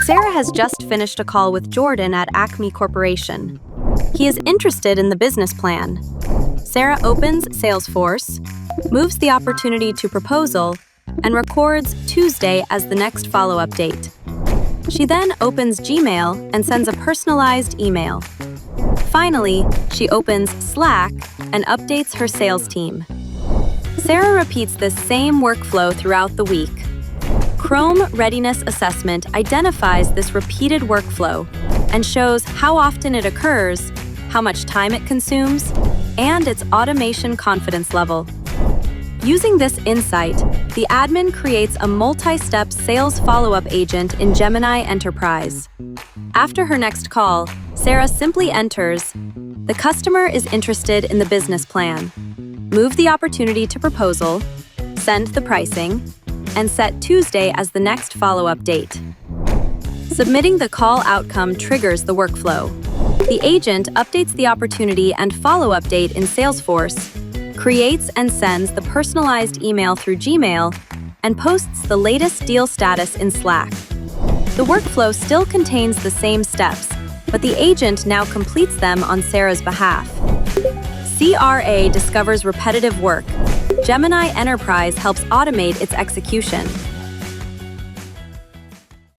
Sarah has just finished a call with Jordan at Acme Corporation. He is interested in the business plan. Sarah opens Salesforce, moves the opportunity to proposal, and records Tuesday as the next follow-up date. She then opens Gmail and sends a personalized email. Finally, she opens Slack and updates her sales team. Sarah repeats this same workflow throughout the week. Chrome Readiness Assessment identifies this repeated workflow and shows how often it occurs, how much time it consumes, and its automation confidence level. Using this insight, the admin creates a multi-step sales follow-up agent in Gemini Enterprise. After her next call, Sarah simply enters, "The customer is interested in the business plan." Move the opportunity to proposal, send the pricing, and set Tuesday as the next follow-up date. Submitting the call outcome triggers the workflow. The agent updates the opportunity and follow-up date in Salesforce, creates and sends the personalized email through Gmail, and posts the latest deal status in Slack. The workflow still contains the same steps, but the agent now completes them on Sarah's behalf. CRA discovers repetitive work. Gemini Enterprise helps automate its execution.